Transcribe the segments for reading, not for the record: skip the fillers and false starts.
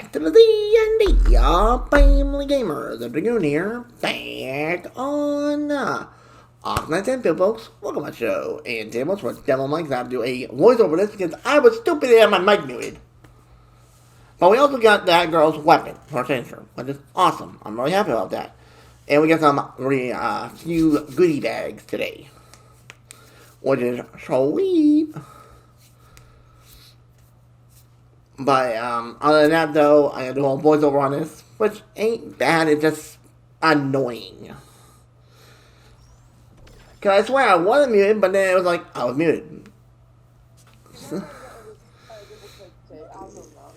back to the D&D Family Gamers. The Dragoon here, back on Arknights Endfield, folks. Welcome to my show. And today, for Demo Mike's, I have to do a voice over this because I was stupid and had my mic muted. But we also got that girl's weapon for signature, which is awesome. I'm really happy about that. And we got some few goodie bags today, which is sweet. But other than that, though, I got to do a whole voiceover on this, which ain't bad. It's just annoying. Because I swear I wasn't muted, but then it was like I was muted.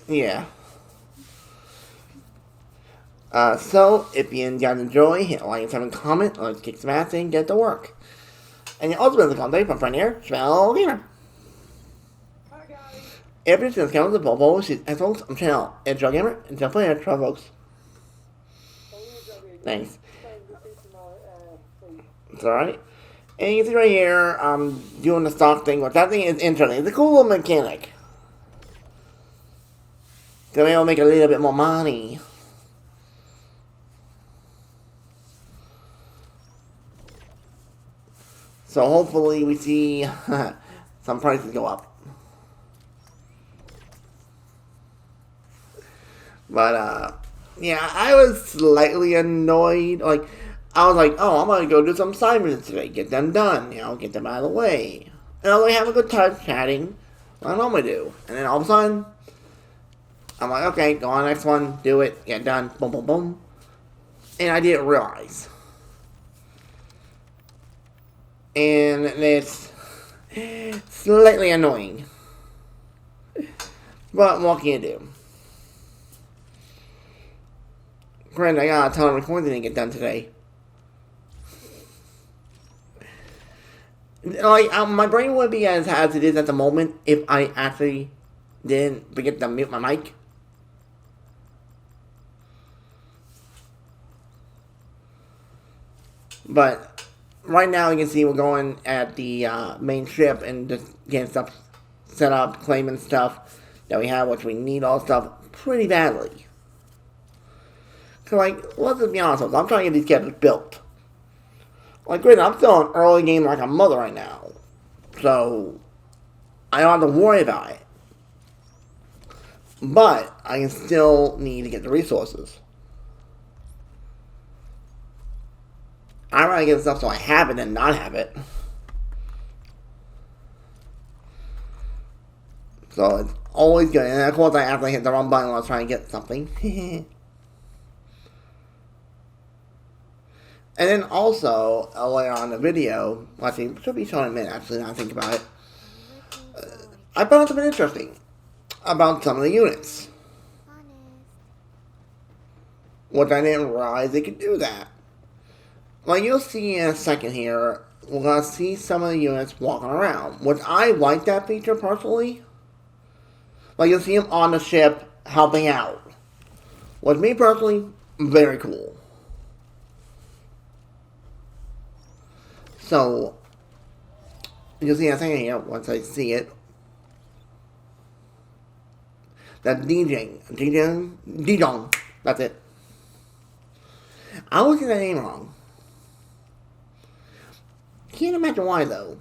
Yeah. So, if you guys enjoy, hit like and comment, or kick some ass and get to work. And you also been the contact from friend here, Spell Gamer. Every since comes the Volvo, she's folks, I'm channel, it's Joe Gamer, and Joe Player, Troll folks. Thanks. It's alright. And you can see right here, I'm doing the stock thing, which that thing is interesting. It's a cool little mechanic. So maybe I'll make a little bit more money. So hopefully we see some prices go up. But, yeah, I was slightly annoyed. Like, I was like, oh, I'm going to go do some assignments today. Get them done, get them out of the way. And I was like, have a good time chatting. What I normally do. And then all of a sudden, I'm like, okay, go on next one. Do it. Get done. Boom, boom, boom. And I didn't realize. And it's slightly annoying. But what can you do? Granted, I got a ton of recording to get done today. Like, my brain would be as it is at the moment if I actually didn't forget to mute my mic. But right now, you can see we're going at the main ship and just getting stuff set up, claiming stuff that we have, which we need all stuff pretty badly. So, like, let's just be honest with you, I'm trying to get these cabins built. Like, granted, I'm still an early game like a mother right now. So, I don't have to worry about it. But, I can still need to get the resources. I'd rather get stuff so I have it than not have it. So, it's always good. And of course, I actually hit the wrong button when I was trying to get something. And then also, later on in the video, well, actually, it should be shown in a minute, actually, now I think about it. I found something interesting about some of the units. Which I didn't realize they could do that. Like, you'll see in a second here, we're going to see some of the units walking around. Which I like that feature, personally. Like, you'll see them on the ship, helping out. Which, me personally, very cool. So, you'll see in a second here, once I see it, that Dijong, that's it. I always get that name wrong. Can't imagine why, though.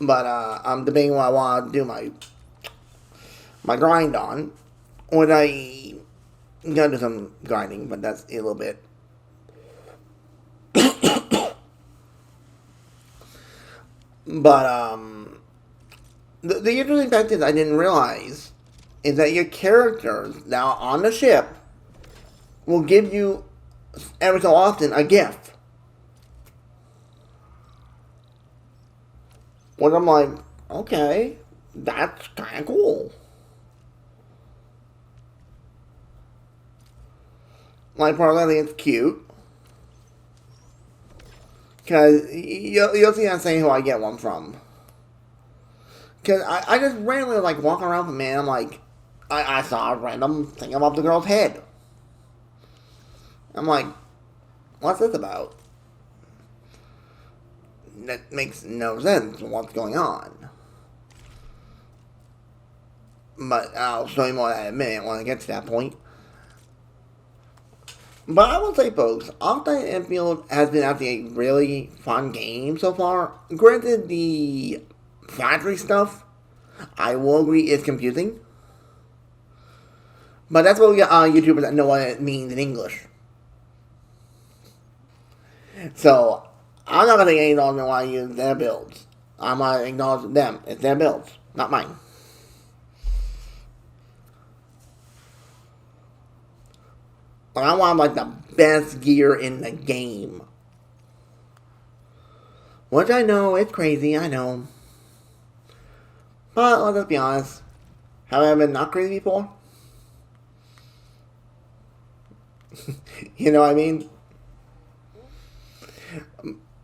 But, I'm debating what I want to do my grind on. When I gotta do some grinding, but that's a little bit. But, the interesting fact is I didn't realize is that your characters now on the ship will give you every so often a gift. Which I'm like, okay, that's kind of cool. Like, probably I think it's cute. Because you'll see I'm saying who I get one from. Because I just randomly, like, walking around with me, and I'm like, I saw a random thing above the girl's head. I'm like, what's this about? That makes no sense. What's going on? But I'll show you more in a minute when I get to that point. But I will say, folks, Arknights Endfield has been actually a really fun game so far. Granted, the factory stuff, I will agree, is confusing. But that's what we got YouTubers that know what it means in English. So, I'm not going to acknowledge them when I use their builds. I'm going to acknowledge them. It's their builds, not mine. But I want, like, the best gear in the game. Which I know, it's crazy, I know. But, let's be honest. Have I been not crazy before? You know what I mean?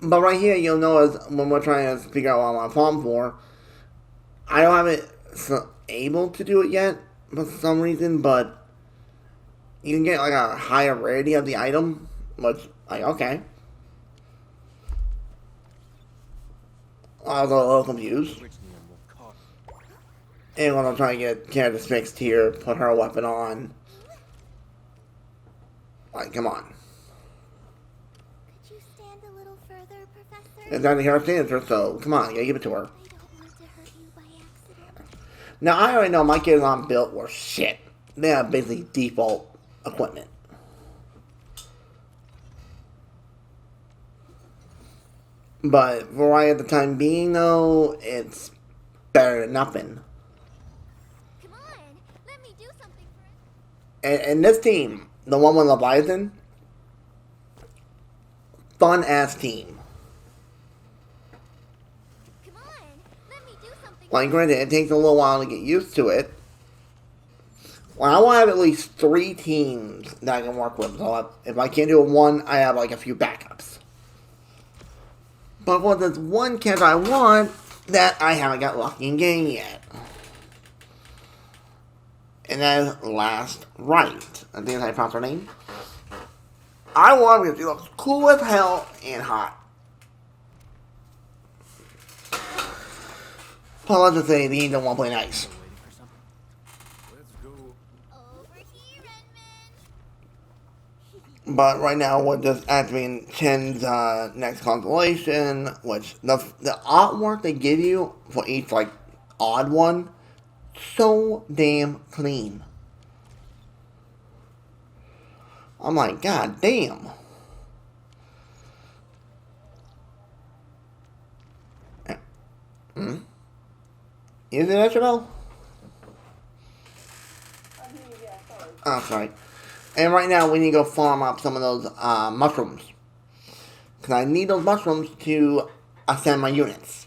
But right here, you'll notice when we're trying to figure out what I want to farm for, I don't have it able to do it yet for some reason, but you can get like a higher rarity of the item, which, like, okay. I was a little confused. And when I'm trying to get characters fixed here, put her weapon on. Like, come on. Could you stand a little further, Professor? It's not the hero answer, so come on, you gotta give it to her. I don't want to hurt you by accident. Now, I already know my kids aren't built were shit. They have basically default equipment. But for right at the time being, though, it's better than nothing. Come on, let me do something for it. And this team, the one with Leviathan, fun-ass team. Come on, let me do something. Like, granted, it takes a little while to get used to it. Well, I want to have at least 3 teams that I can work with. So if I can't do it one, I have like a few backups. But for this one character I want, that I haven't got lucky in getting yet. And that is Last Right. I think that's how you pronounce her name. I want her because she looks cool as hell and hot. But let's just say the Angel won't play nice. Over here, Redmond. But right now we're just activating Chen's next constellation, which the artwork they give you for each like odd one, so damn clean. I'm like, god damn. Hmm? Is it Etchabel? Oh, sorry. And right now we need to go farm up some of those mushrooms. Because I need those mushrooms to ascend my units.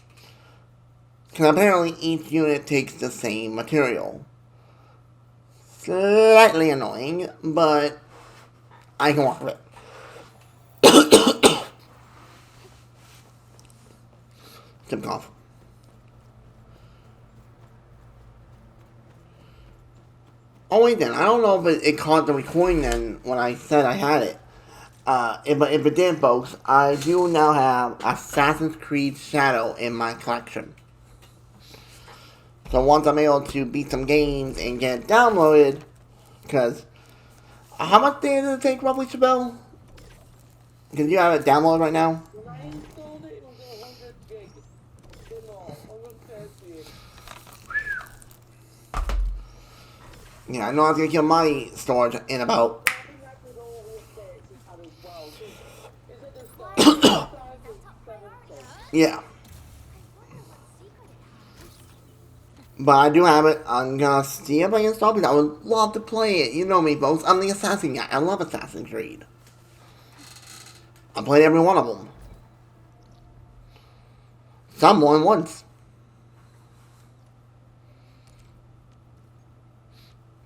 Because apparently each unit takes the same material. Slightly annoying, but I can work with it. Tip cough. Oh wait then, I don't know if it caught the recording then when I said I had it. If it did, folks, I do now have Assassin's Creed Shadow in my collection. So once I'm able to beat some games and get it downloaded, because how much days does it take roughly, Chabelle? Because you have it downloaded right now? When I installed it, it was 100 gig. You know, 130. Yeah, I know I was gonna kill my storage in about. I think I could always say it had as well. Is it the size of 7 Yeah. But I do have it. I'm gonna see if I can install it. I would love to play it. You know me, folks. I'm the Assassin guy. I love Assassin's Creed. I played every one of them. Some more than once.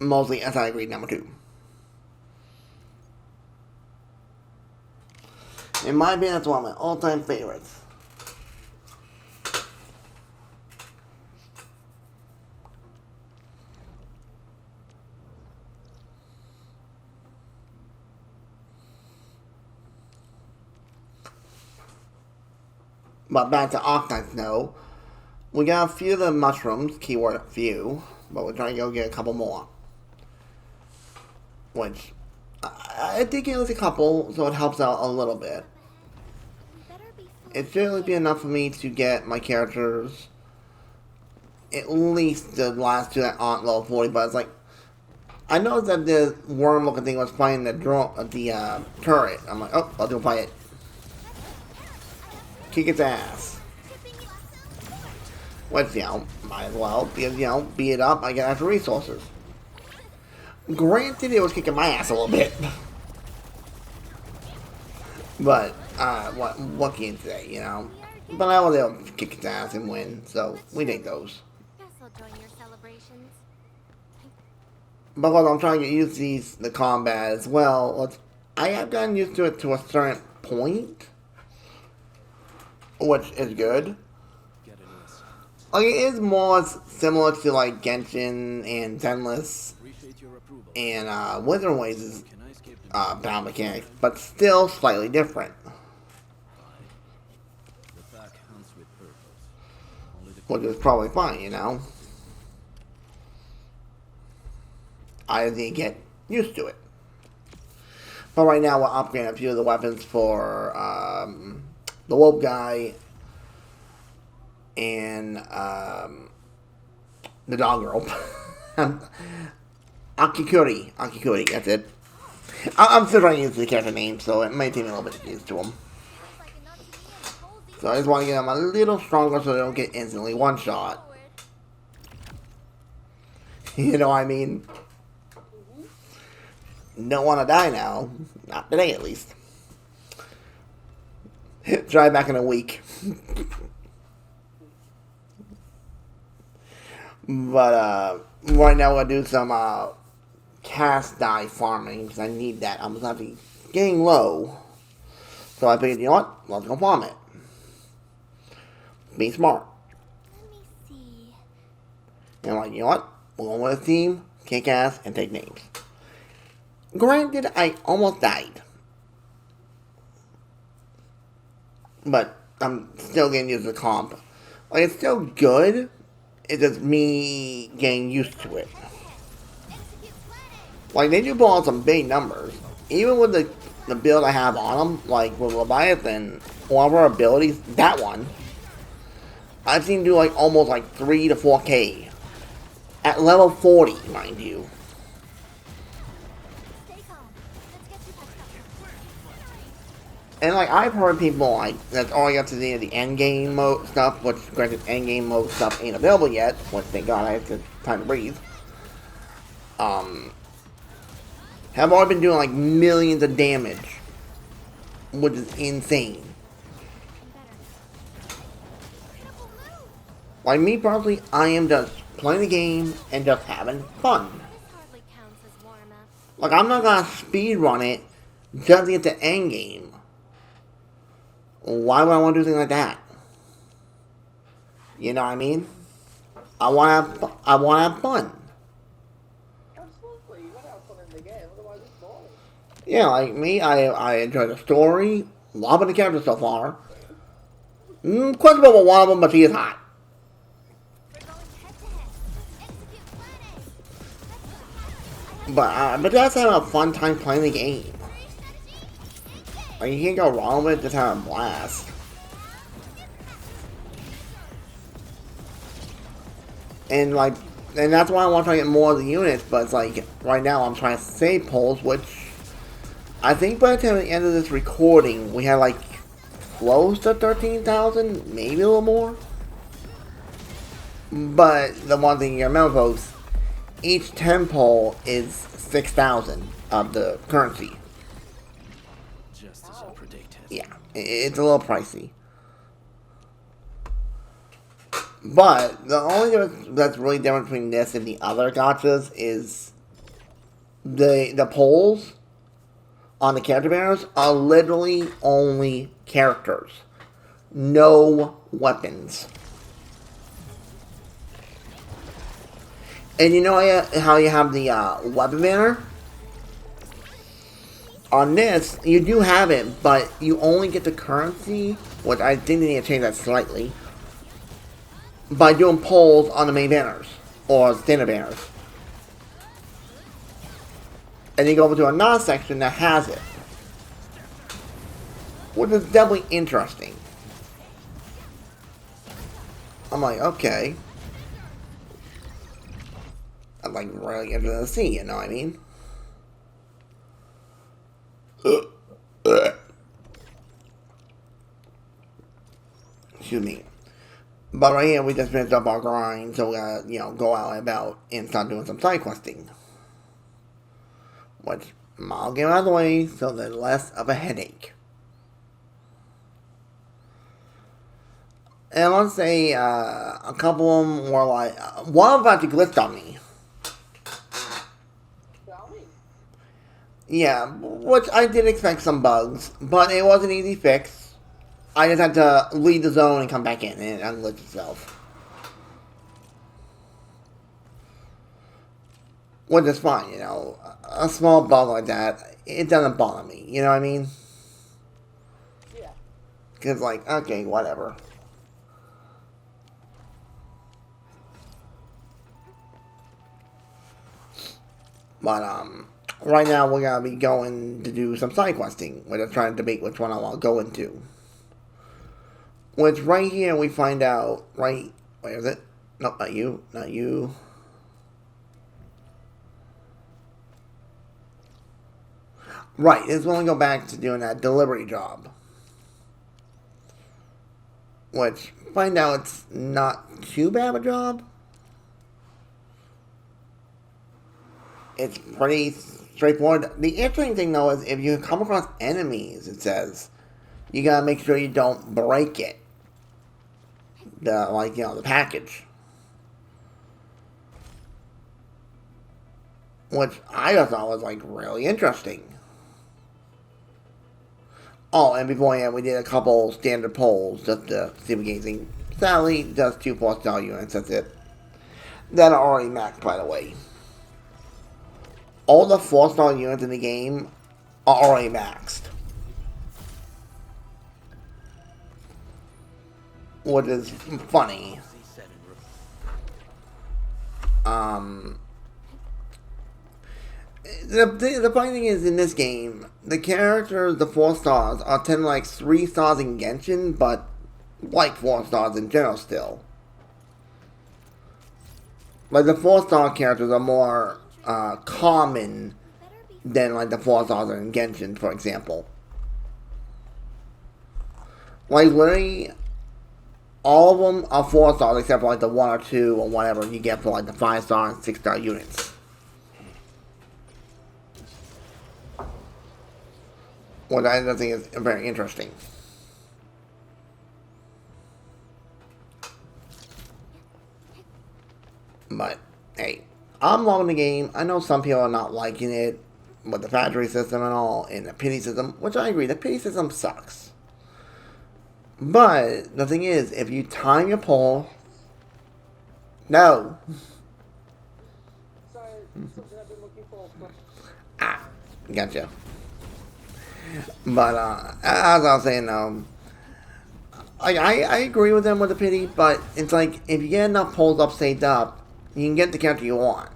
Mostly Assassin's Creed number 2. In my opinion, that's one of my all-time favorites. But back to Arknights, though. We got a few of the mushrooms, keyword few, but we're trying to go get a couple more. Which, I did get at least a couple, so it helps out a little bit. We better be It should really be enough for me to get my characters at least the last two that aren't level 40, but it's like, I noticed that the worm looking thing was playing the turret. I'm like, oh, I'll go play it. Kick its ass. Which, might as well, because, beat it up, I get extra resources. Granted, it was kicking my ass a little bit. But, what can you say, But I was able to kick its ass and win, so we take those. Guess I'll join your celebrations. Because I'm trying to get used to the combat as well, I have gotten used to it to a certain point, which is good. Like, it is more similar to, like, Genshin and Zenless and Wizard Ways' battle mechanics, but still slightly different. Which is probably fine, I just need to get used to it. But right now we're upgrading a few of the weapons for the Wolf Guy and the Dog Girl. Akikuri, that's it. I'm still trying to use the character name, so it might take me a little bit to get used to them. Feels like enough to me and cozy. So I just want to get them a little stronger so they don't get instantly one-shot. You know what I mean? Don't want to die now. Not today, at least. Try back in a week. But, right now we're going to do some, cast die farming, because I need that. I'm going to be getting low. So I figured, you know what? Let's go farm it. Be smart. Let me see. And I'm like, you know what? We're going with a team, kick ass, and take names. Granted, I almost died. But I'm still getting used to the comp. Like, it's still good. It's just me getting used to it. Like, they do pull out some big numbers. Even with the build I have on them, like with Leviathan, one of our abilities, that one, I've seen do like almost like 3 to 4K. At level 40, mind you. Stay calm. Let's get you patched up. And like, I've heard people like, that's all you have to do the end game mode stuff, which granted end game mode stuff ain't available yet, which thank God I have time to breathe. Have already been doing like millions of damage, which is insane. Like me personally, I am just playing the game and just having fun. This hardly counts as warm up. Like, I'm not gonna speed run it just to get the end game. Why would I want to do something like that? You know what I mean? I want to have fun. Absolutely, you gotta have fun in the game, otherwise it's boring. Yeah, like me, I enjoy the story. Loving the characters so far. Questionable about one of them, but she is hot. We're going head to head. Execute plan A. But that's having a fun time playing the game. Like, you can't go wrong with it, just having a blast. And that's why I want to try to get more of the units, but it's like, right now I'm trying to save polls, which I think by the time the end of this recording, we have like close to 13,000, maybe a little more. But the one thing you remember, folks, each 10 poll is 6,000 of the currency. Just as I predicted. Yeah, it's a little pricey. But the only difference that's really different between this and the other gachas is the polls on the character banners are literally only characters. No weapons. And you know how you have the weapon banner? On this, you do have it, but you only get the currency, which I think they need to change that slightly, by doing polls on the main banners. or standard banners. And you go over to another section that has it, which is definitely interesting. I'm like, okay. I'm like really interested to see, you know what I mean? Excuse me. But right here, we just finished up our grind, so we gotta, you know, go out and about and start doing some side questing. Which, I'll get out of the way so there's less of a headache. And I want to say, a couple of them were like, one of them actually glitched on me. Tell me. Yeah, which I did expect some bugs, but it was an easy fix. I just had to leave the zone and come back in, and it unglitched itself. Which is fine, you know. A small bug like that, it doesn't bother me, you know what I mean? Yeah. Because, like, okay, whatever. But, right now we're gonna be going to do some side questing. We're just trying to debate which one I want to go into. Which right here we find out, right, where is it? Nope, not you, not you. Right, it's when we go back to doing that delivery job. Which, find out it's not too bad of a job. It's pretty straightforward. The interesting thing though is if you come across enemies, it says, you gotta make sure you don't break it. The package. Which I just thought was like really interesting. Oh, and beforehand we did a couple standard polls just to see if we get anything. Sadly, just 2 4-star units, that's it. That are already maxed, by the way. All the 4-star units in the game are already maxed. Which is funny. The funny thing is, in this game, the characters, the 4 stars, are 10 like 3 stars in Genshin, but like 4 stars in general still. Like the 4-star characters are more common than like the 4 stars in Genshin, for example. Like literally, all of them are 4 stars except for like the 1 or 2 or whatever you get for like the 5-star and 6-star units. What I think is very interesting. But, hey, I'm loving the game. I know some people are not liking it with the factory system and all, and the pity system, which I agree, the pity system sucks. But, the thing is, if you time your pull... No. So, something I've been looking for. Ah, gotcha. But, as I was saying, I agree with them with the pity, but it's like, if you get enough pulls up saved up, you can get the character you want.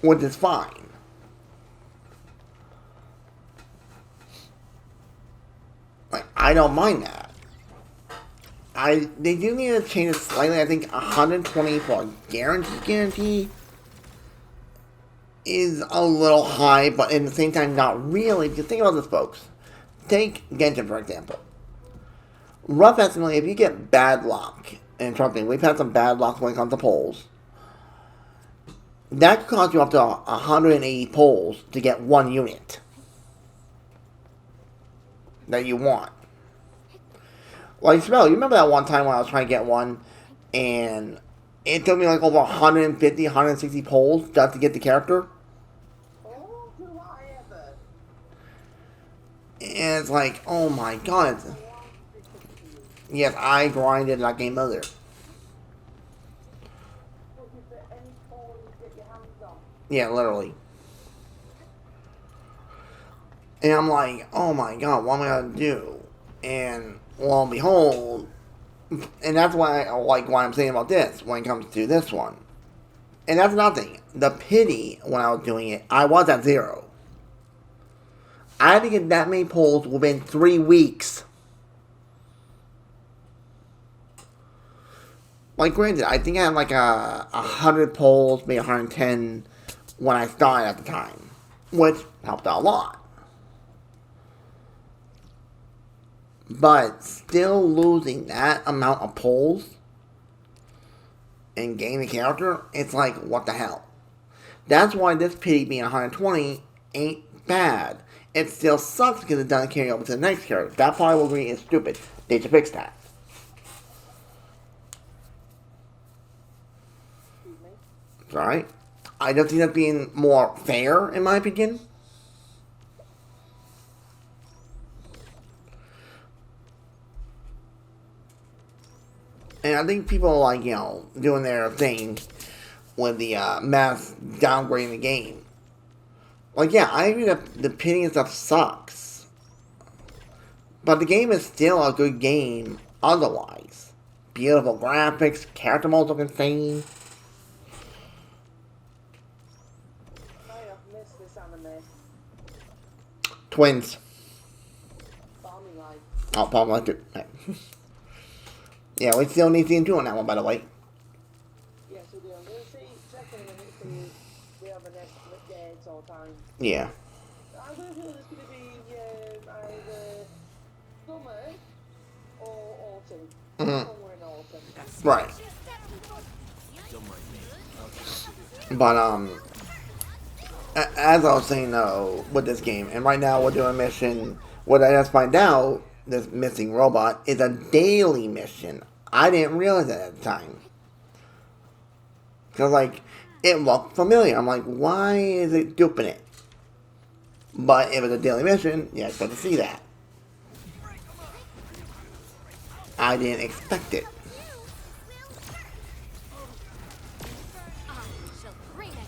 Which is fine. Like, I don't mind that. They do need to change it slightly. I think 120 for a guarantee is a little high, but at the same time, not really. Just think about this, folks. Take Genshin, for example. Rough estimate, if you get bad luck, and trust me, we've had some bad luck when it comes to polls, that could cost you up to 180 polls to get 1 unit that you want. Like, Spell, you remember that one time when I was trying to get one, and it took me like over 150, 160 polls just to get the character? Oh, do I ever? And it's like, oh my god. Yes, I grinded like a mother. Looking for any tool you get your hands on. Yeah, literally. And I'm like, oh my god, what am I gonna do? And lo and behold, And that's why I like what I'm saying about this when it comes to this one. And that's nothing. The pity when I was doing it, I was at 0. I had to get that many pulls within 3 weeks. Like, granted, I think I had like 100 pulls, maybe 110 when I started at the time, which helped out a lot. But still losing that amount of pulls and getting the character, it's like, what the hell? That's why this pity being 120 ain't bad. It still sucks because it doesn't carry over to the next character. That part I will agree is stupid. They should fix that. It's alright. I just think that's being more fair, in my opinion. And I think people are like, doing their thing with the mass downgrading the game. Like, yeah, I agree that the pitting and stuff sucks. But the game is still a good game otherwise. Beautiful graphics, character modes look insane. I've missed this anime. Twins. Farming Life. Oh, Palm liked it. Yeah, we still need season 2 on that one, by the way. Yes, we do. I'm going to see, check in a minute, see we have the next games all time. Yeah. I'm going to feel it's going to be either summer or autumn. Mhm. Somewhere in autumn. Right. Don't mind me. But, as I was saying, though, with this game, and right now we're doing a mission, what I just find out, this missing robot, is a daily mission. I didn't realize that at the time. Because, like, it looked familiar. I'm like, why is it duping it? But if it's a daily mission, yeah, I expect to see that. I didn't expect it.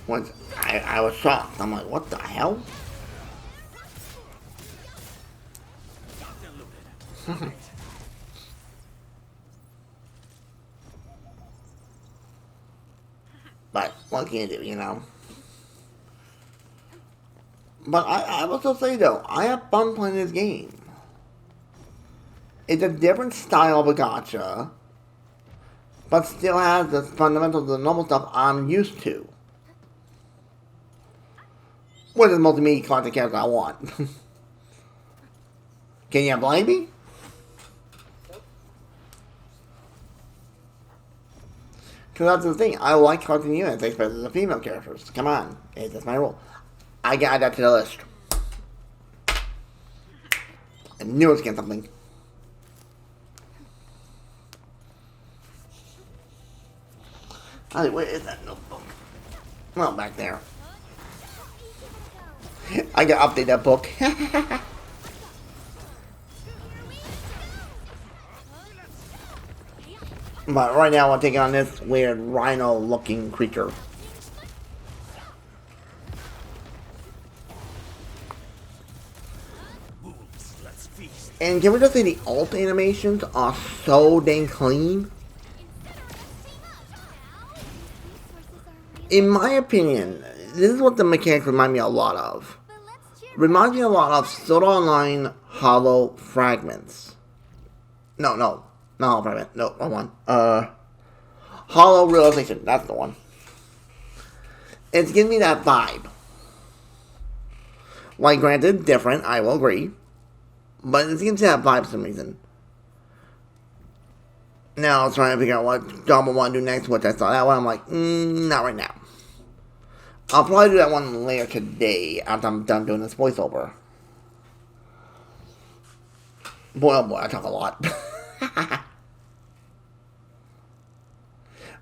Once I was shocked. I'm like, what the hell? But what can you do, But I will still say, though, I have fun playing this game. It's a different style of a gacha, but still has the fundamentals of the normal stuff I'm used to. Which is multimedia content character I want. Can you blame me? Because that's the thing. I like cartoon units, especially the female characters. Come on. Hey, that's my rule. I got that to the list. I knew it was getting something. Where is that notebook? Well, back there. I gotta update that book. But right now I'm taking on this weird rhino-looking creature. Let's feast. And can we just say the alt animations are so dang clean? In my opinion, this is what the mechanics remind me a lot of. Reminds me a lot of Sword Art Online Hollow Fragments. No, not Hollow Fragment. No, wrong one. Hollow Realization. That's the one. It's giving me that vibe. Like, granted, different, I will agree. But it seems to have vibe for some reason. Now, I was trying to figure out what job I want to do next, which I saw that one. I'm like, not right now. I'll probably do that one later today after I'm done doing this voiceover. Boy, oh boy, I talk a lot.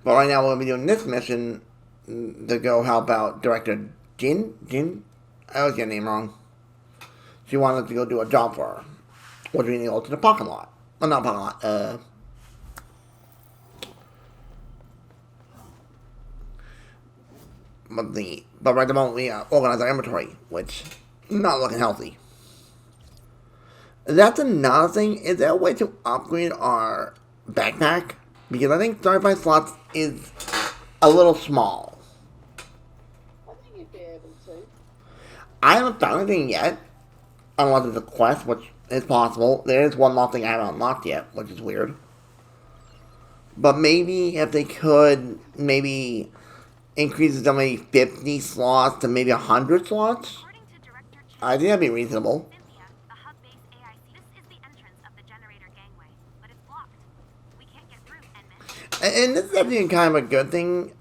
But right now, we're going to be doing this mission to go help out Director Jin? I always get her name wrong. She wanted to go do a job for her. Which we need to go to the parking lot. Well, not parking lot, But right at the moment we organize our inventory, which not looking healthy. That's another thing. Is there a way to upgrade our backpack, because I think 35 slots is a little small. I think you'd be able to. I haven't found anything yet, unless it's a quest, which is possible. There is one more thing I haven't unlocked yet, which is weird. But maybe if they could, maybe increase it to maybe 50 slots to maybe 100 slots, According to Director I think that'd be reasonable. Cynthia, the hub-based AIC. This is the entrance of the generator gangway, but it's blocked. We can't get through, Enman. And this is actually kind of a good thing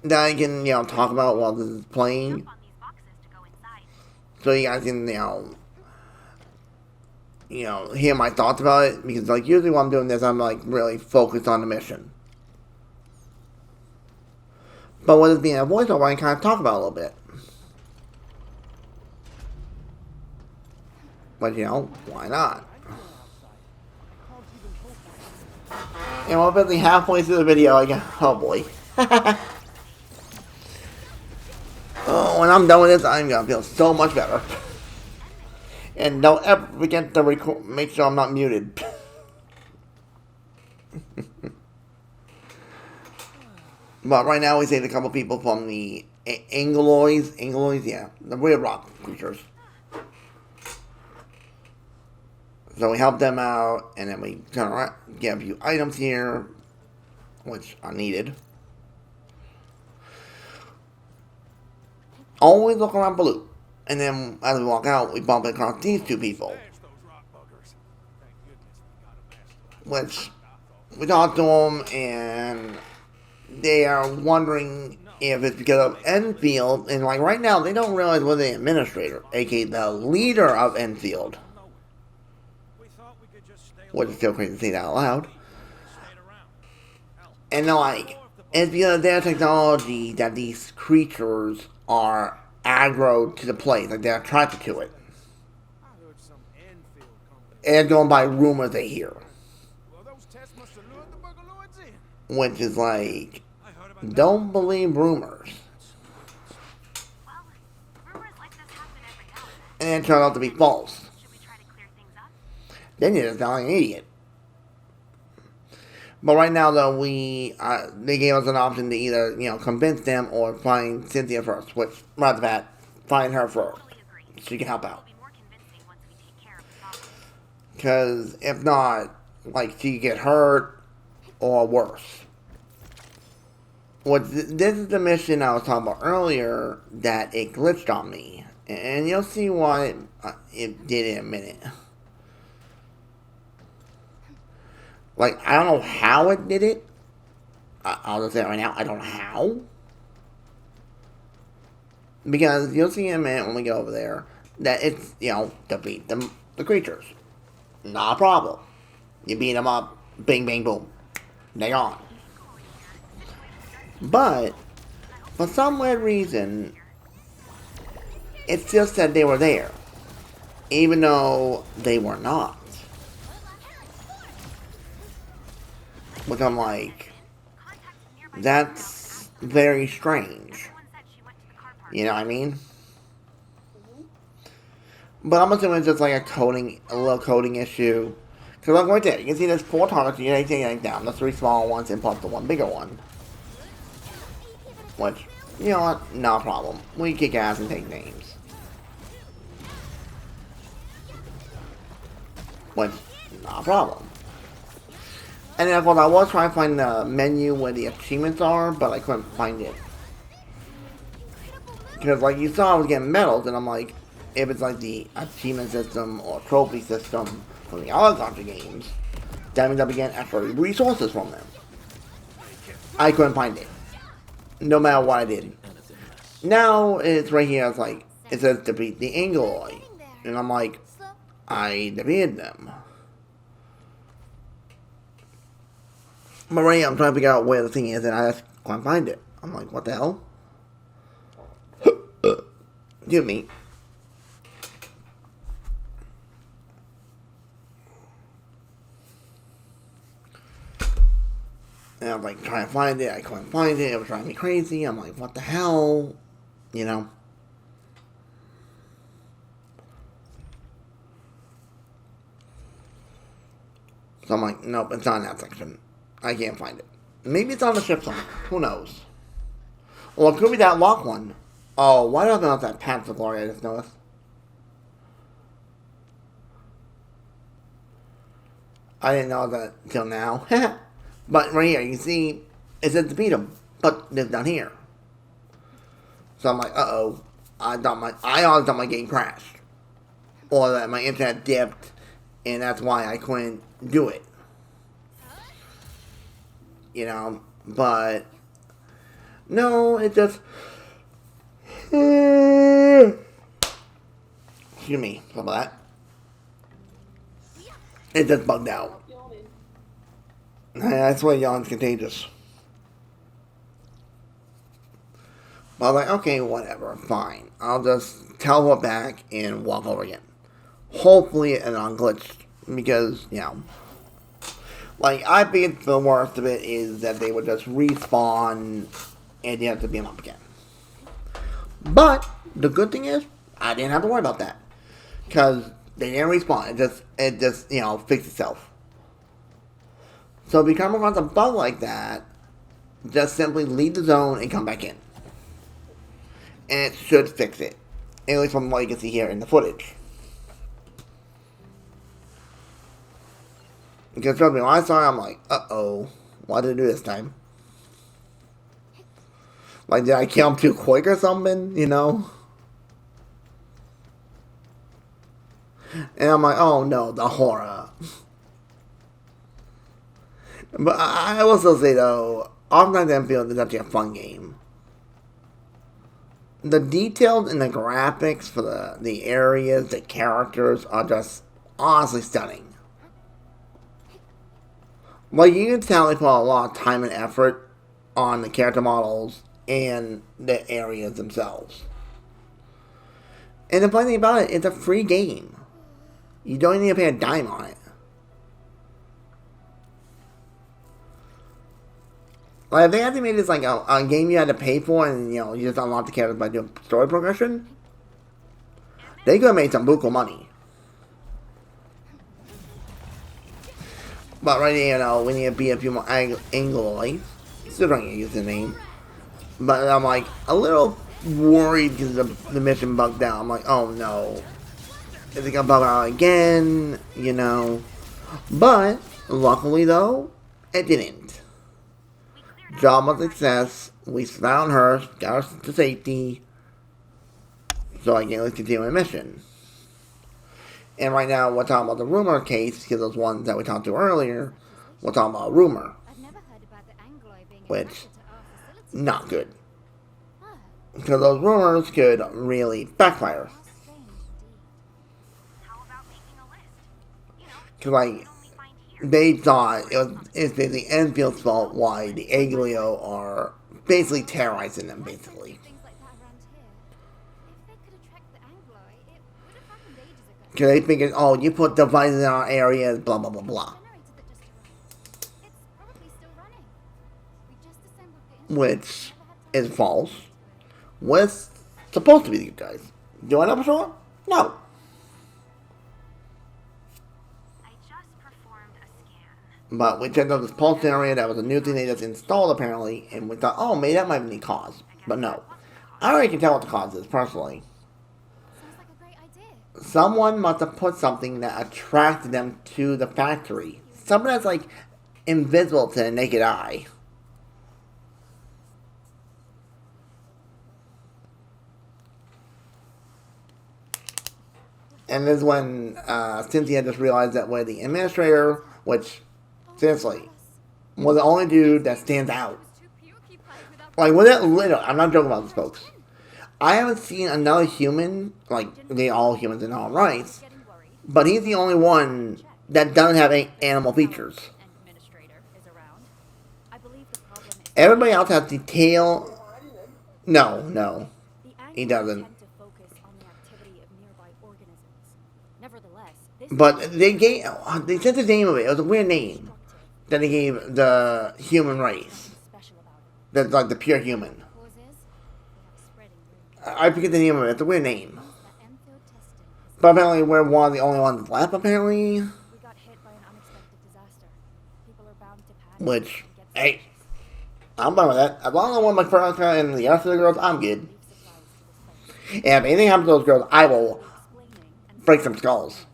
that I can, talk about while this is playing. Jump on these boxes to go inside. So you guys can, hear my thoughts about it. Because, like, usually when I'm doing this, I'm, like, really focused on the mission. But with it being a voiceover, I can kind of talk about it a little bit. But, why not? And we're basically halfway through the video, I go, oh boy. Oh, when I'm done with this, I'm gonna feel so much better. And don't ever forget to make sure I'm not muted. But right now we saved a couple people from the Angloids, yeah, the weird rock creatures. So we help them out, and then we turn around, get a few items here, which are needed. Always look around for loot. And then as we walk out, we bump across these two people. There's those rock buggers. Thank goodness we got a master. Which we talk to them, and they are wondering if it's because of Enfield. And like right now, they don't realize we're the administrator, aka the leader of Enfield. We thought we could just stay Which is still crazy to say that out loud. stayed around. Hell, And they're like, it's because of their technology that these creatures are aggro to the place, like they're attracted to it. I heard some Enfield company. And going by rumors they hear. Well, those tests must have lured the Burgaloids in. Which is like, I heard about that. don't believe rumors. Well, rumors like this happen every now and then. And it turned out to be false. Should we try to clear things up? Then you're just like an idiot. But right now, though, they gave us an option to either, convince them or find Cynthia first. Which, right off the bat, find her first. Totally agree. So you can help It'll out. be more convincing once we take care of the problem. Because if not, like, she could get hurt or worse. This is the mission I was talking about earlier that it glitched on me. And you'll see why it did in a minute. Like, I don't know how it did it. I'll just say it right now. I don't know how. Because you'll see in a minute when we go over there that it's, defeat the creatures. Not a problem. You beat them up, bing, bang, boom. They're gone. But, for some weird reason, it still said they were there. Even though they were not. Which I'm like, that's very strange. Everyone said she went to the car park. You know what I mean? But I'm assuming it's just like a little coding issue. Because look right there, you can see there's 4 targets, you can take down. The 3 small ones and plus the 1 bigger one. Which, you know what, no problem. We kick ass and take names. Which, not a problem. And then, of course, I was trying to find the menu where the achievements are, but I couldn't find it. Because, like, you saw I was getting medals, and I'm like, if it's like the achievement system or trophy system from the other country games, that means I'll be getting extra resources from them. I couldn't find it. No matter what I did. Now, it's right here, it's like, it says defeat the Angloid. And I'm like, I defeated them. But right now, I'm trying to figure out where the thing is, and I just can't find it. I'm like, what the hell? Excuse me. And I'm like, trying to find it, I couldn't find it, it was driving me crazy. I'm like, what the hell? You know? So I'm like, nope, it's not in that section. I can't find it. Maybe it's on the ship somewhere. Who knows? Well, it could be that lock one. Oh, why do I know that path to glory? I just noticed. I didn't know that until now. But right here, you can see it says to beat him, but it's down here. So I'm like, uh-oh. I always thought my game crashed. Or that my internet dipped, and that's why I couldn't do it. You know, but no, it just excuse me, some of that. It just bugged out. Yawning. That's why yawn's contagious. But I was like, okay, whatever, fine. I'll just teleport back and walk over again. Hopefully it unglitched, because, you know, like, I think the worst of it is that they would just respawn and you have to beat them up again. But the good thing is, I didn't have to worry about that, because they didn't respawn. It just you know, fixed itself. So if you come across a bug like that, just simply leave the zone and come back in. And it should fix it. At least from what you can see here in the footage. Because trust me, when I saw it, I'm like, uh-oh, what did I do this time? Like, did I kill him too quick or something, you know? And I'm like, oh no, the horror. But I will still say though, Arknights Endfield is actually a fun game. The details and the graphics for the areas, the characters are just honestly stunning. Like, you can tell they put a lot of time and effort on the character models and the areas themselves. And the funny thing about it, it's a free game. You don't need to pay a dime on it. Like, if they had made this like a game you had to pay for and, you know, you just unlock the characters by doing story progression, they could have made some buku money. But right now, you know, we need to be a few more Angloids. Still trying to use the name. But I'm like a little worried because the mission bugged out. I'm like, oh no. Is it gonna bug out again? You know. But, luckily though, it didn't. Job of success. We found her, got her to safety. So I can at least continue my mission. And right now, we're talking about the rumor case, because those ones that we talked to earlier, we're talking about a rumor. I've never heard about the Angloy being Which, attracted to our facility. not good. Oh, Because those rumors could really backfire. how strange indeed. How about making a list? You know, Because, like, we only find here. they thought it's basically Enfield's fault why the Aglio are basically terrorizing them, basically. Things like that around here. If they could attract the Angloy, it would have happened ages ago. Because they figured, oh, you put devices in our areas, blah, blah, blah, blah. Generator that just arrived. It's probably still running. We just assembled the Which never had time is to false. get into it. We're supposed to be the good guys. Do I know for sure? No. I just performed a scan. But we checked out this pulse area. That was a new thing they just installed, apparently. And we thought, oh, maybe that might be the cause. But no. I already can tell what the cause is, personally. Sounds like a great idea. Someone must have put something that attracted them to the factory. Something that's, like, invisible to the naked eye. And this is when Cynthia just realized that way the administrator, which, seriously, was the only dude that stands out. Too preoccupied without Like, with it little, I'm not joking about this, folks. I haven't seen another human, like, they all humans in all rights, getting worried. but he's the only one that doesn't have any animal features. An administrator is around. I believe the problem is Everybody else has detail. No, no. the He Angloy doesn't. tend to focus on the activity of nearby organisms. Nevertheless, this But they said the name of it. It was a weird name that they gave the human race. special about it. That's like the pure human. Cause is we have a spreading rumor I forget the name of it. It's a weird name. that Enfield testing is But apparently we're one of the only ones left, apparently. we got hit by an unexpected disaster. Which, hey, I'm fine with that. As long as I want my Pearlka and the rest of the girls, I'm good. And if anything happens to those girls, I will break some skulls.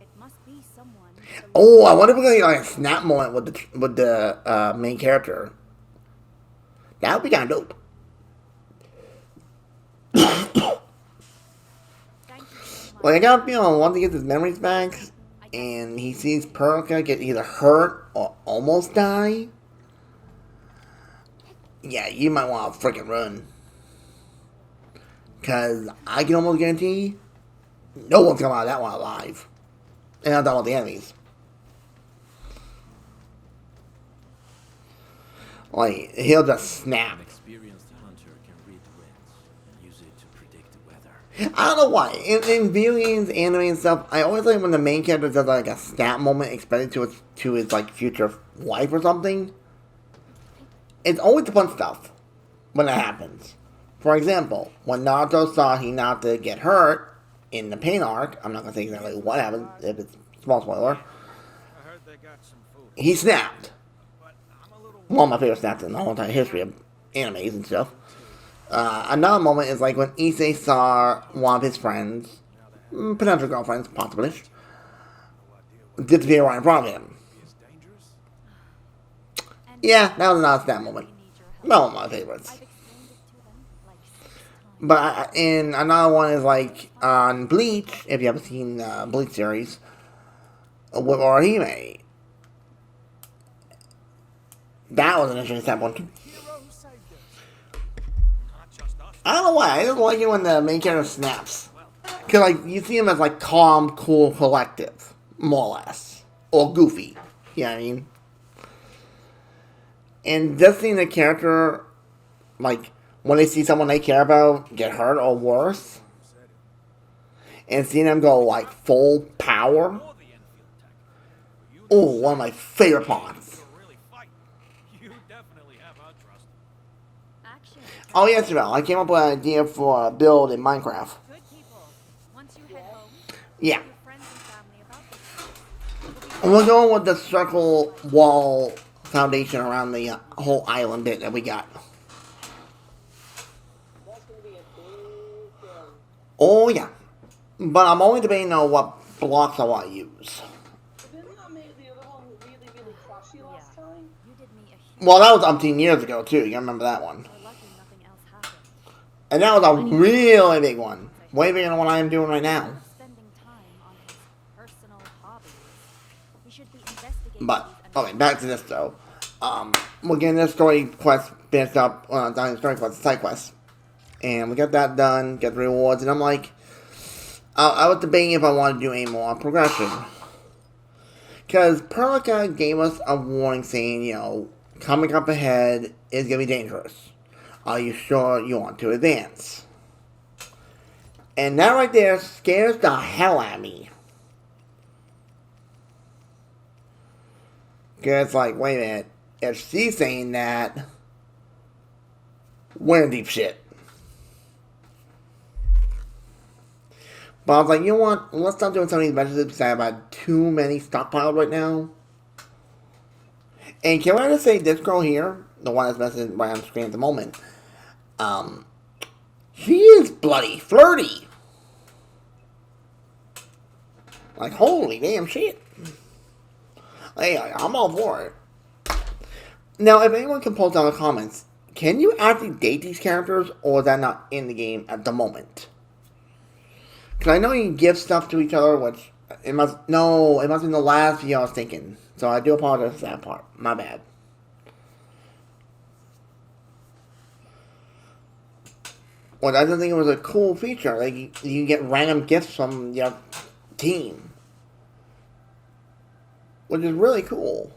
It must be someone. Oh, I wonder if we're gonna get like a snap moment with the main character. That would be kind of dope. Like, I got a feeling once he gets his memories back, and he sees Pearlka get either hurt or almost die, yeah, you might want to freaking run. Because I can almost guarantee no one's coming out of that one alive. And I'm talking about the enemies. Like, he'll just snap. An experienced hunter can read winds and use it to predict the weather. I don't know why. In video games, anime, and stuff, I always like when the main character does like a snap moment expected to his like future wife or something. It's always the fun stuff when that happens. For example, when Naruto saw Hinata get hurt in the pain arc, I'm not gonna say exactly what happened if it's a small spoiler. I heard they got some food. He snapped. But I'm a little One of my favorite snaps in the whole entire history of animes and stuff. Another moment is like when Issei saw one of his friends, potential girlfriends, possibly, disappear right in front of him. is dangerous. Yeah, that was another snap moment. Not one of my favorites. But in another one is like on Bleach, if you haven't seen Bleach series, with Orihime. That was an interesting snap one too. Hero saved us. Not just us. I don't know why. I just like it when the main character snaps. Because, like, you see him as, like, calm, cool, collective. More or less. Or goofy. You know what I mean? And just seeing the character, like, when they see someone they care about get hurt or worse, and seeing them go, like, full power. Or the Enfield tactic. You Oh, one of my favorite parts. will really fight. You definitely have our trust. Action. Oh, yes, Isabel. I came up with an idea for a build in Minecraft. Good people. Once you head home, Yeah. tell your friends and family about this. And we're going with the circle wall foundation around the whole island bit that we got. That's gonna be a big thing. Oh, yeah. But I'm only debating on what blocks I want to use. But didn't that make the other one really, really clashy last time? You did me a huge Well, that was umpteen years ago, too. You remember that one. We're lucky nothing else happened. And that was a really big one. Way bigger than what I am doing right now. Spending time on his personal hobbies. He should be investigating But, these okay, back to this, though. We're getting this story quest finished up. Not the story quest, the side quest. And we got that done, get the rewards, and I'm like... I was debating if I wanted to do any more progression. Because Pearlka gave us a warning saying, you know, coming up ahead is going to be dangerous. Are you sure you want to advance? And that right there scares the hell out of me. Because it's like, wait a minute. If she's saying that, we're in deep shit. But I was like, you know what? Let's stop doing some of these adventures because I have too many stockpiled right now. And can I just say this girl here, the one that's messing right on the screen at the moment, she is bloody flirty. Like, holy damn shit. Hey, I'm all for it. Now, if anyone can post down in the comments, can you actually date these characters, or is that not in the game at the moment? Because I know you can give stuff to each other, which it must be in the last video I was thinking. So I do apologize for that part. My bad. Well, I just think it was a cool feature. Like, you can get random gifts from your team. Which is really cool.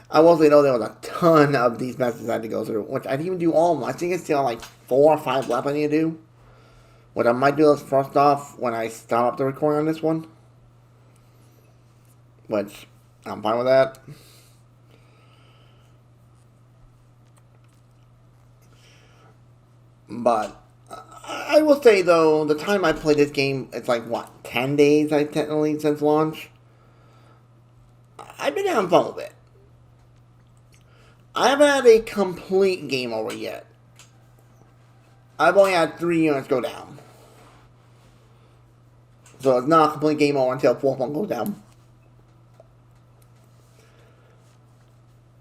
I will say, though, there was a ton of these messages I had to go through, which I didn't even do all of them. I think it's still like 4 or 5 left I need to do. What I might do is first off when I start up the recording on this one. Which, I'm fine with that. But, I will say, though, the time I played this game, it's like, what, 10 days I technically since launch? I've been having fun with it. I haven't had a complete game over yet. I've only had 3 units go down. So it's not a complete game over until 4th one goes down.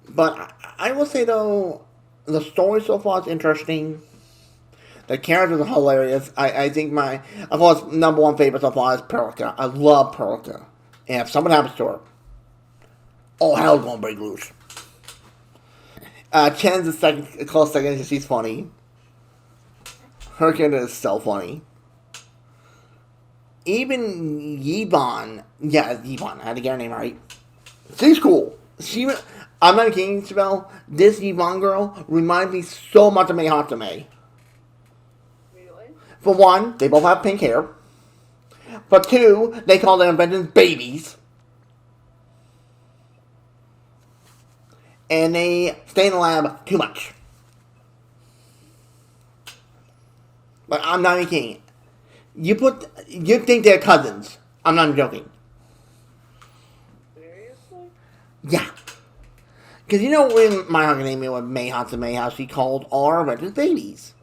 But I will say though, the story so far is interesting. The characters are hilarious. I think of course, number 1 favorite so far is Perica. I love Perica. And if something happens to her, oh, hell's gonna break loose. Chen's a close second because she's funny. Her character is so funny. Even Yvonne, yeah, Yvonne, I had to get her name right. She's cool. I'm not kidding, Isabel. This Yvonne girl reminds me so much of Mei Hatsume. Really? For one, they both have pink hair. For 2, they call their inventions babies. And they stay in the lab too much. But I'm not even kidding. You think they're cousins. I'm not joking. Seriously? Yeah. Because you know when My Hero Academia with Mei Hatsume, how she called all her inventions babies.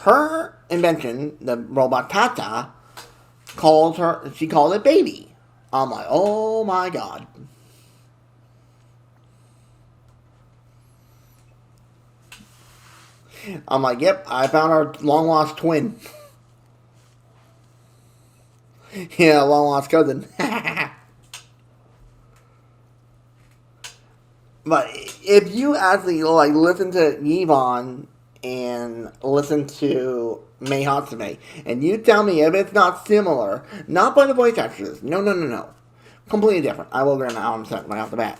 Her invention, the robot Tata, she called it baby. I'm like, oh my god. I'm like, yep, I found our long lost twin. Yeah, long lost cousin. But if you actually like listen to Yvonne and listen to Mei Hatsume, and you tell me if it's not similar, not by the voice actors, no, completely different. I will agree on that 100% right off the bat.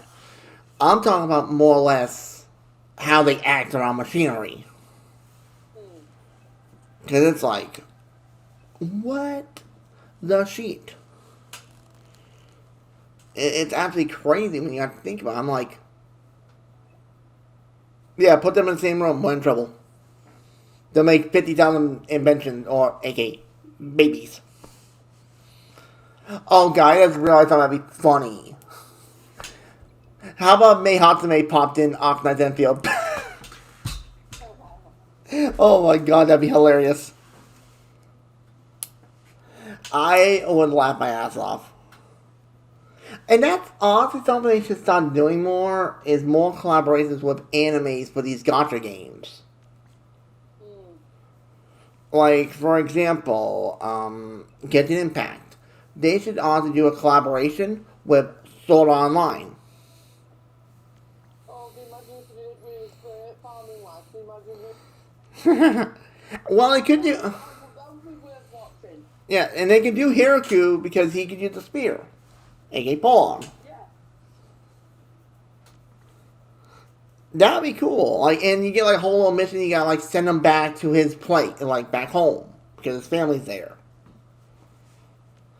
I'm talking about more or less how they act around machinery. Because it's like, what the shit? It's absolutely crazy when you have to think about it. I'm like, yeah, put them in the same room, we're in trouble. They'll make 50,000 inventions, or aka babies. Oh, God, I just realized that'd be funny. How about Mei Hatsume popped in Arknights Endfield? Oh my god, that'd be hilarious. I would laugh my ass off. And that's honestly something they should start doing more, is more collaborations with animes for these gacha games. Like, for example, Genshin Impact. They should also do a collaboration with Sword Art Online. Oh, imagine if you did it with farming life. Imagine if Well, they could do... that would be worth watching. Yeah, and they could do Hiroku because he could use the spear. A.k.a. Polearm. Yeah. That'd be cool. Like, and you get like a whole little mission. You gotta like send him back to his place, like back home, because his family's there.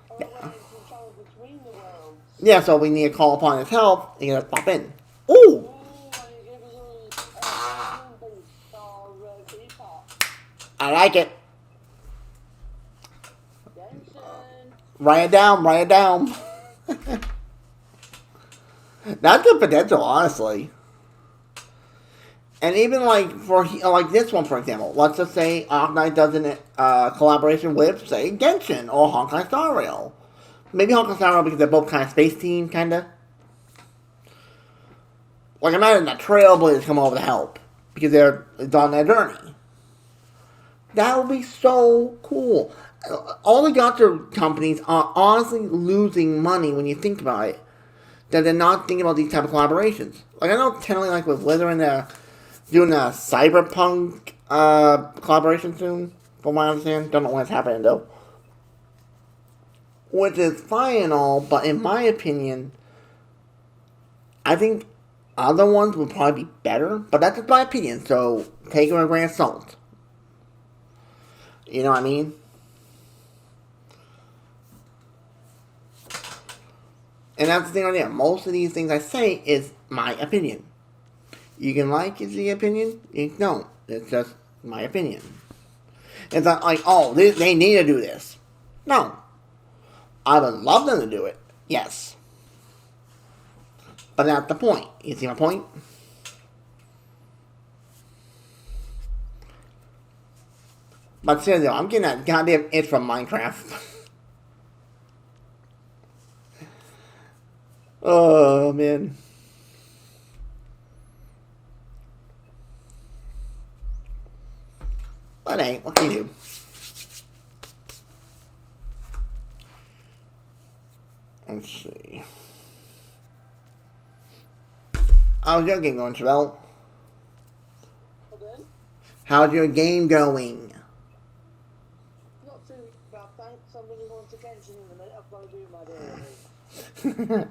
Or a way to travel between the worlds. Yeah, so we need to call upon his help. You gotta pop in. Ooh, Ooh, and you give us a boost or teapot. I like it. Genshin. Write it down. Write it down. That's good potential, honestly. And even like for like this one, for example, let's just say Arknight does a collaboration with, say, Genshin or Honkai Star Rail. Maybe Honkai Star Rail because they're both kind of space team, kind of. Like imagine the Trailblazers come over to help because they're on their journey. That would be so cool. All the gacha companies are honestly losing money when you think about it. That they're not thinking about these type of collaborations. Like I know technically like with Wither and they're doing a Cyberpunk collaboration soon, from what I understand. Don't know when it's happening though. Which is fine and all, but in my opinion, I think other ones would probably be better. But that's just my opinion, so take it with a grain of salt. You know what I mean? And that's the thing right there. Most of these things I say is my opinion. You can like it's the opinion. You don't. It's just my opinion. It's not like, oh, they need to do this. No. I would love them to do it. Yes. But that's the point. You see my point? But seriously, I'm getting that goddamn itch from Minecraft. Oh, man. But hey, what can you do? Let's see. How's your game going, Chevelle? Pardon? How's your game going? Not too bad, thanks. I'm really going to Genshin in a minute. I've got to do my daily.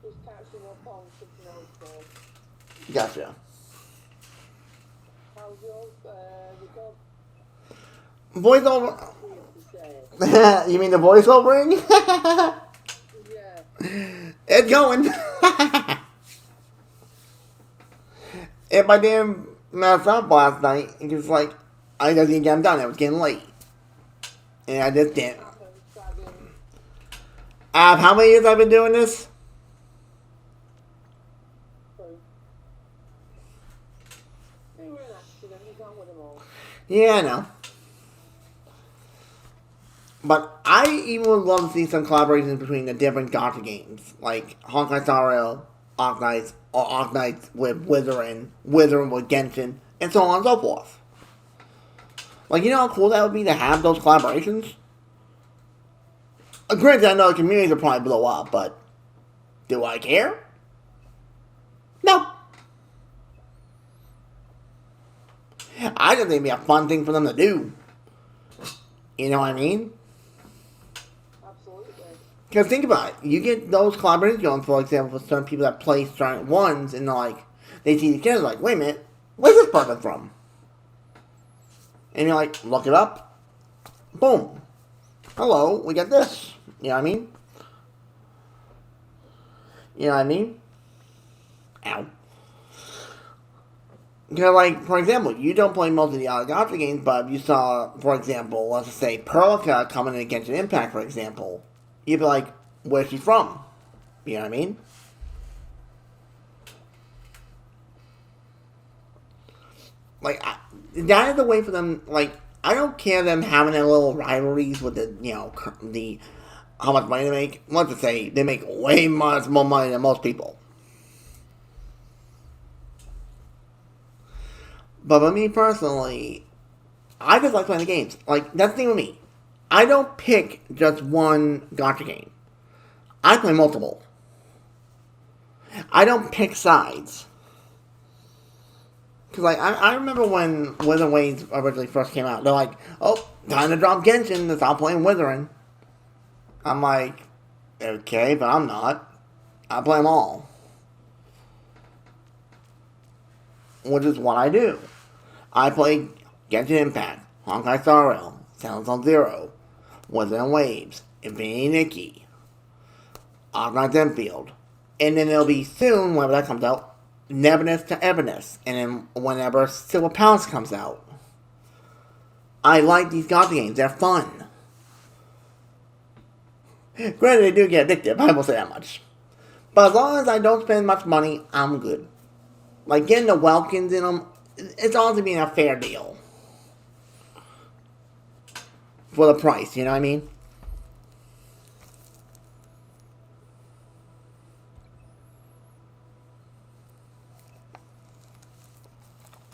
Just catching up on something else for. Gotcha. How's yours? Record? Voiceover. Weird to say. You mean the voiceovering? Yeah. It's going. If I didn't mess up last night, it's like, I just didn't get them done. It was getting late. And I just didn't. How many years I've been doing this? They were an accident. You can't win them all. Yeah, I know. But I even would love to see some collaborations between the different Gacha games, like Honkai Star Rail, Arknights, or Arknights with Wizarding with Genshin, and so on and so forth. Like, you know how cool that would be to have those collaborations? Granted, I know the communities will probably blow up, but do I care? No. I just think it'd be a fun thing for them to do. You know what I mean? Absolutely. Because think about it. You get those collaborations going, for example, for certain people that play certain ones, and they're like, they see the kids like, wait a minute, where's this person from? And you're like, look it up. Boom. Hello, we got this. You know what I mean? You know what I mean? Ow. Because, like, for example, you don't play most of the other Gacha games, but if you saw, for example, let's just say Perlica coming in against an Impact, for example, you'd be like, where's she from? You know what I mean? Like, that is the way for them, like, I don't care them having their little rivalries with the, you know, the, how much money they make. Let's just say they make way much more money than most people. But for me personally, I just like playing the games. Like, that's the thing with me. I don't pick just one Gacha game. I play multiple. I don't pick sides. Because, like, I remember when Wither Waves originally first came out. They're like, oh, time to drop Genshin to stop playing Withering. I'm like, okay, but I'm not. I play them all. Which is what I do. I play Genshin Impact, Honkai Star Rail, Silent Hill Zero, Wither Waves, Infinity Nikki, Arknights Endfield. And then it'll be soon, whenever that comes out, Neverness to Everness, and then whenever Silver Palace comes out. I like these Gacha games, they're fun. Granted, they do get addictive, I will say that much. But as long as I don't spend much money, I'm good. Like, getting the Welkins in them, it's all to be a fair deal. For the price, you know what I mean?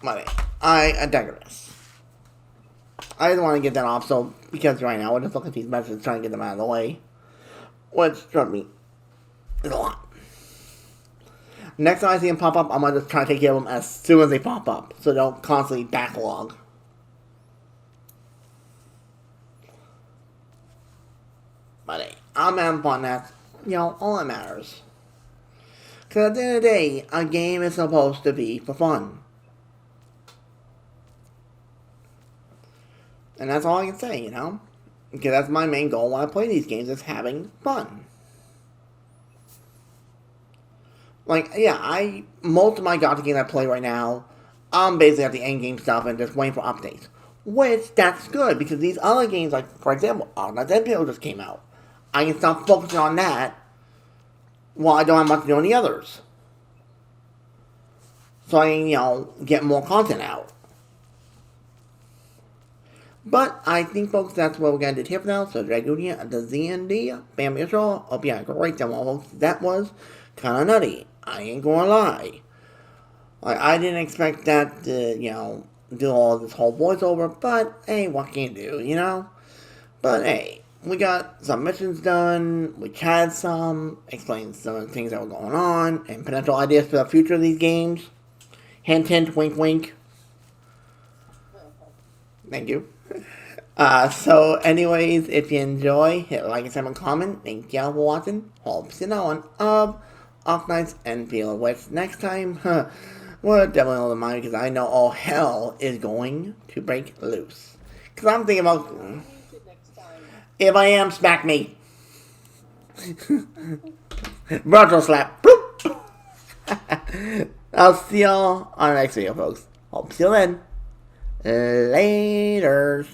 But I digress. I just want to get that off, so, because right now we're just looking at these messages trying to get them out of the way. Which, trust me, is a lot. Next time I see them pop up, I'm going to just try to take care of them as soon as they pop up, so they don't constantly backlog. But hey, I'm having fun, that's, you know, all that matters. Because at the end of the day, a game is supposed to be for fun. And that's all I can say, you know? Because that's my main goal when I play these games, is having fun. Like, yeah, most of my Gacha games I play right now, I'm basically at the end game stuff and just waiting for updates. Which, that's good, because these other games, like, for example, Arknights Endfield just came out. I can start focusing on that, Well, I don't have much to do on the others. So I can, get more content out. But I think, folks, that's what we're going to do here for now. So, Dragonia, the ZND, Bam Israel. Hope you had a great demo, folks. That was kind of nutty. I ain't gonna lie. Like, I didn't expect that to, do all this whole voiceover. But, hey, what can you do, But, hey, we got some missions done. We chatted some, explained some of the things that were going on, and potential ideas for the future of these games. Hint, hint, wink, wink. Thank you. So, anyways, if you enjoy, hit like and comment, comment. Thank y'all for watching. Hope to see you on of Arknights Endfield, which next time, we're definitely on the mind because I know all hell is going to break loose. Because I'm thinking about, if I am, smack me. Virtual slap. Bloop. I'll see y'all on the next video, folks. Hope to see you then. Laters.